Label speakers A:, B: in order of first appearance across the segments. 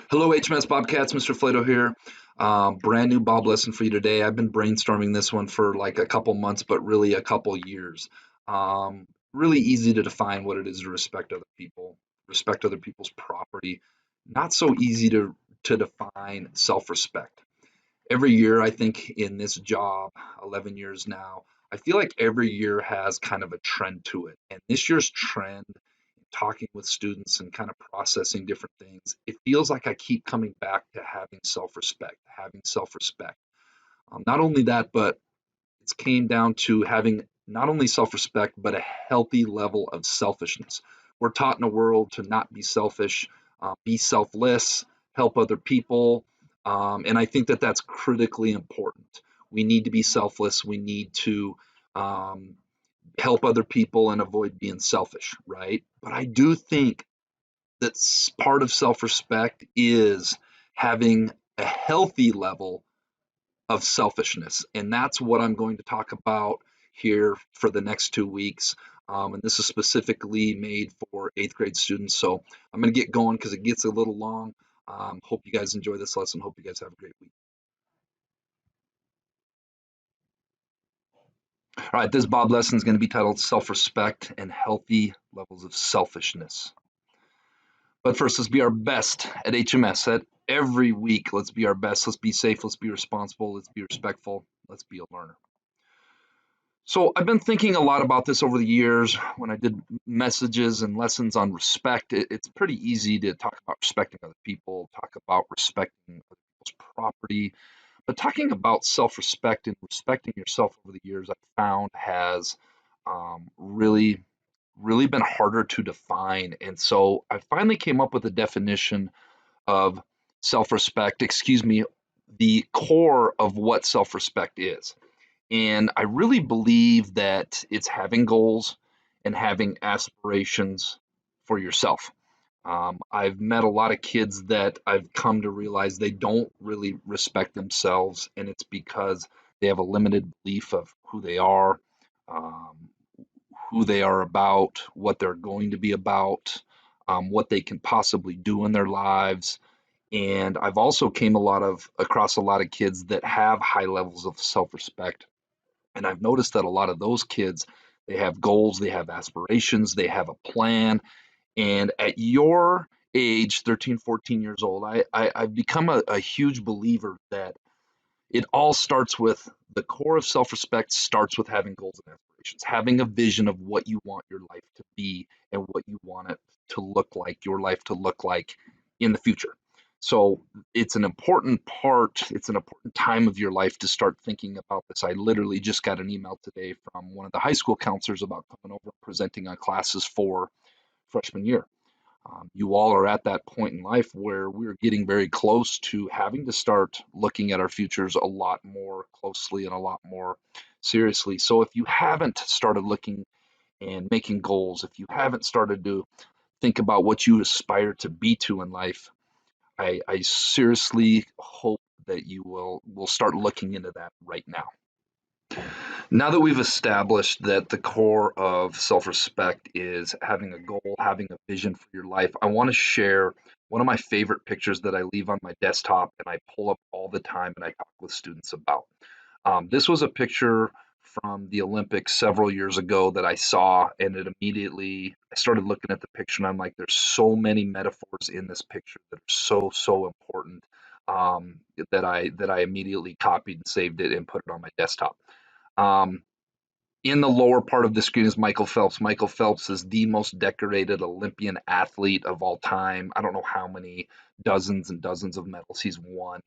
A: Hello, HMS Bobcats, Mr. Flato here. Brand new Bob lesson for you today. I've been brainstorming this one for like a couple months, but really a couple years. Really easy to define what it is to respect other people, respect other people's property. Not so easy to define self-respect. Every year, I think in this job, 11 years now, I feel like every year has kind of a trend to it. And this year's trend, talking with students and kind of processing different things, it feels like I keep coming back to having self-respect, having self-respect. Not only that, but it's came down to having not only self-respect, but a healthy level of selfishness. We're taught in a world to not be selfish, be selfless, help other people, and I think that that's critically important. We need to be selfless. We need to um, help other people and avoid being selfish, right? But I do think that part of self-respect is having a healthy level of selfishness. And that's what I'm going to talk about here for the next 2 weeks. And this is specifically made for eighth grade students. So I'm going to get going because it gets a little long. Hope you guys enjoy this lesson. Hope you guys have a great week. All right, this Bob lesson is going to be titled Self Respect and Healthy Levels of Selfishness. But first, let's be our best at HMS. At every week, let's be our best. Let's be safe. Let's be responsible. Let's be respectful. Let's be a learner. So I've been thinking a lot about this over the years when I did messages and lessons on respect. It's pretty easy to talk about respecting other people, talk about respecting other people's property, but talking about self-respect and respecting yourself over the years, I've found has really been harder to define. And so I finally came up with a definition of self-respect, excuse me, the core of what self-respect is. And I really believe that it's having goals and having aspirations for yourself. I've met a lot of kids that I've come to realize they don't really respect themselves, and it's because they have a limited belief of um, who they are about, what they're going to be about, what they can possibly do in their lives. And I've also came across a lot of kids that have high levels of self-respect, and I've noticed that a lot of those kids, they have goals, they have aspirations, they have a plan. And at your age, 13, 14 years old, I've become a huge believer that it all starts with the core of self-respect starts with having goals and aspirations, having a vision of what you want your life to be and what you want it to look like, your life to look like in the future. So it's an important time of your life to start thinking about this. I literally just got an email today from one of the high school counselors about coming over and presenting on classes for freshman year. You all are at that point in life where we're getting very close to having to start looking at our futures a lot more closely and a lot more seriously. So if you haven't started looking and making goals, if you haven't started to think about what you aspire to be to in life, I seriously hope that you will start looking into that right now. Now that we've established that the core of self-respect is having a goal, having a vision for your life, I want to share one of my favorite pictures that I leave on my desktop and I pull up all the time and I talk with students about. This was a picture from the Olympics several years ago that I saw, and I started looking at the picture and I'm like, there's so many metaphors in this picture that are so important, that I immediately copied and saved it and put it on my desktop. Um, in the lower part of the screen is Michael Phelps. Michael Phelps is the most decorated Olympian athlete of all time. I don't know how many dozens and dozens of medals he's won.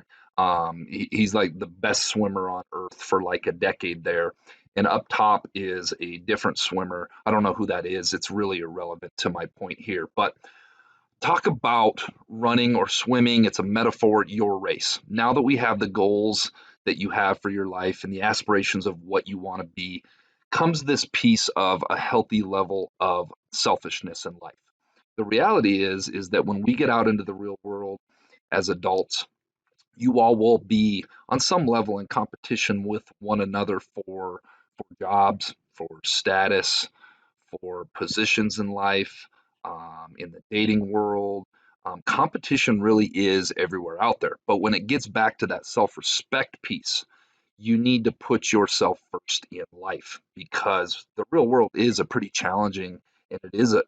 A: He's like the best swimmer on earth for like a decade there. And up top is a different swimmer. I don't know who that is. It's really irrelevant to my point here. But talk about running or swimming. It's a metaphor, your race. Now that we have the goals that you have for your life and the aspirations of what you want to be, comes this piece of a healthy level of selfishness in life. The reality is that when we get out into the real world as adults, you all will be on some level in competition with one another for jobs, for status, for positions in life, in the dating world. Competition really is everywhere out there. But when it gets back to that self respect piece, you need to put yourself first in life because the real world is a pretty challenging and it is a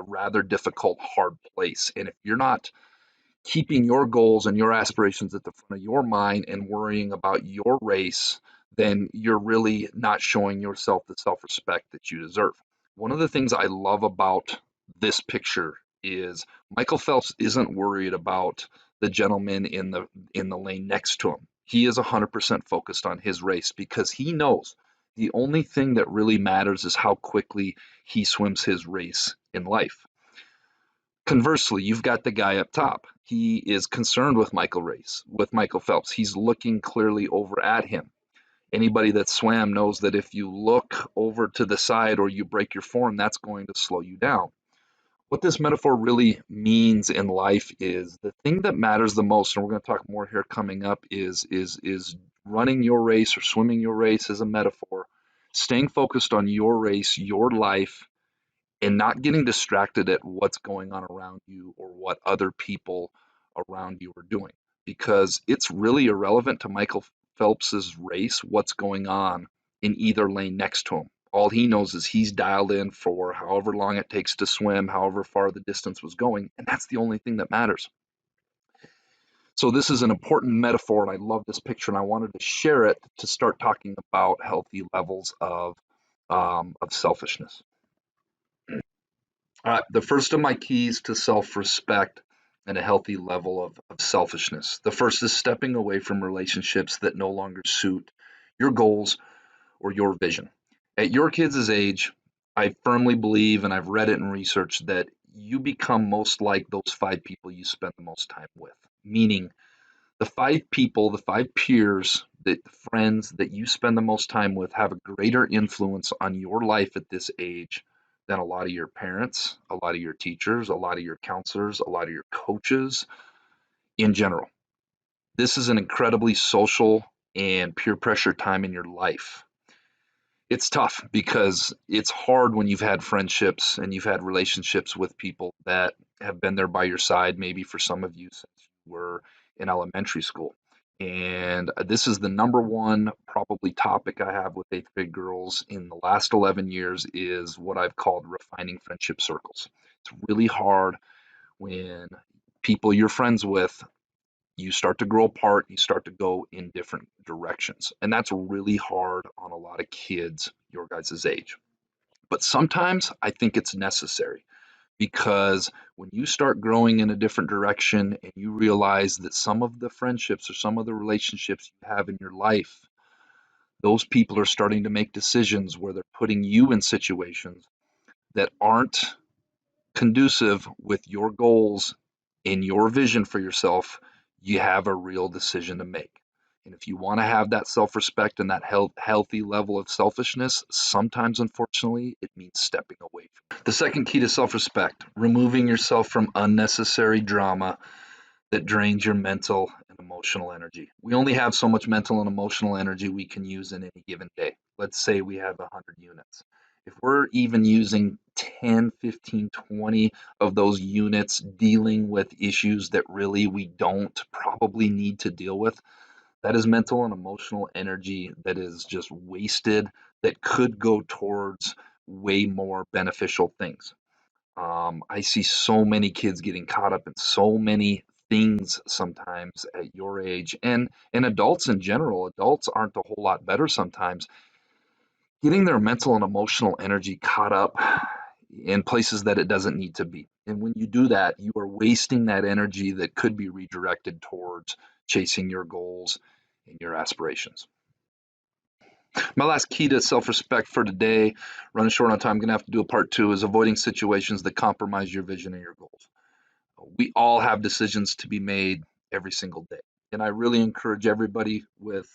A: rather difficult, hard place. And if you're not keeping your goals and your aspirations at the front of your mind and worrying about your race, then you're really not showing yourself the self respect that you deserve. One of the things I love about this picture is Michael Phelps isn't worried about the gentleman in the lane next to him. He is 100% focused on his race because he knows the only thing that really matters is how quickly he swims his race in life. Conversely, you've got the guy up top. He is concerned with Michael Phelps. He's looking clearly over at him. Anybody that swam knows that if you look over to the side or you break your form, that's going to slow you down. What this metaphor really means in life is the thing that matters the most, and we're going to talk more here coming up, is running your race or swimming your race as a metaphor, staying focused on your race, your life, and not getting distracted at what's going on around you or what other people around you are doing because it's really irrelevant to Michael Phelps's race what's going on in either lane next to him. All he knows is he's dialed in for however long it takes to swim, however far the distance was going, and that's the only thing that matters. So this is an important metaphor, and I love this picture, and I wanted to share it to start talking about healthy levels of selfishness. The first of my keys to self-respect and a healthy level of selfishness. The first is stepping away from relationships that no longer suit your goals or your vision. At your kids' age, I firmly believe, and I've read it in research, that you become most like those five people you spend the most time with. Meaning, the five people, the five peers, the friends that you spend the most time with have a greater influence on your life at this age than a lot of your parents, a lot of your teachers, a lot of your counselors, a lot of your coaches in general. This is an incredibly social and peer pressure time in your life. It's tough because it's hard when you've had friendships and you've had relationships with people that have been there by your side, maybe for some of you since you were in elementary school. And this is the number one probably topic I have with eighth grade girls in the last 11 years is what I've called refining friendship circles. It's really hard when people you're friends with, you start to grow apart, you start to go in different directions. And that's really hard on a lot of kids your guys' age. But sometimes I think it's necessary because when you start growing in a different direction and you realize that some of the friendships or some of the relationships you have in your life, those people are starting to make decisions where they're putting you in situations that aren't conducive with your goals and your vision for yourself, you have a real decision to make. And if you want to have that self respect and that healthy level of selfishness, sometimes, unfortunately, it means stepping away. The second key to self respect, removing yourself from unnecessary drama that drains your mental and emotional energy. We only have so much mental and emotional energy we can use in any given day. Let's say we have 100 units. If we're even using 10, 15, 20 of those units dealing with issues that really we don't probably need to deal with, that is mental and emotional energy that is just wasted that could go towards way more beneficial things. I see so many kids getting caught up in so many things sometimes at your age and adults in general. Adults aren't a whole lot better sometimes. Getting their mental and emotional energy caught up in places that it doesn't need to be. And when you do that, you are wasting that energy that could be redirected towards chasing your goals and your aspirations. My last key to self respect for today, running short on time, I'm going to have to do a part two, is avoiding situations that compromise your vision and your goals. We all have decisions to be made every single day. And I really encourage everybody with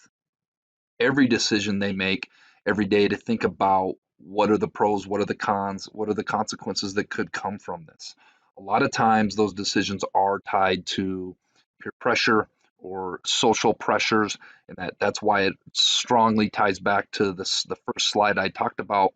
A: every decision they make every day to think about what are the pros, what are the cons, what are the consequences that could come from this. A lot of times those decisions are tied to peer pressure or social pressures, and that's why it strongly ties back to the first slide I talked about,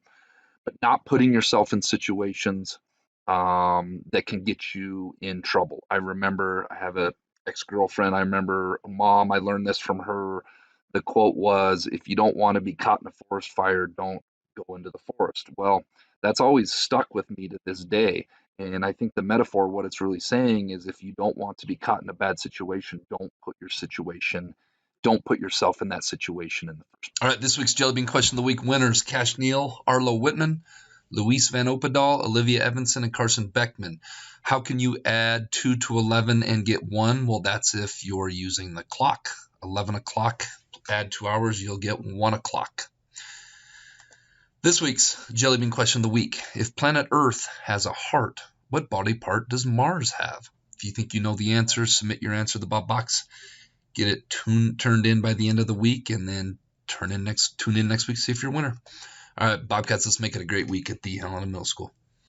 A: but not putting yourself in situations that can get you in trouble. I remember I have a ex-girlfriend. I remember mom, I learned this from her. The quote was, if you don't want to be caught in a forest fire, don't go into the forest. Well, that's always stuck with me to this day. And I think the metaphor, what it's really saying is if you don't want to be caught in a bad situation, don't put yourself in that situation in the first
B: All
A: place.
B: right, this week's Jelly Bean Question of the Week winners: Cash Neal, Arlo Whitman, Luis Van Opedal, Olivia Evanson, and Carson Beckman. How can you add 2 to 11 and get 1? Well, that's if you're using the clock. 11 o'clock, add 2 hours, you'll get 1 o'clock. This week's Jelly Bean Question of the Week: if planet Earth has a heart, what body part does Mars have? If you think you know the answer, submit your answer to the Bob Box. Get it turned in by the end of the week, and then tune in next week to see if you're a winner. All right, Bobcats, let's make it a great week at the Helena Middle School.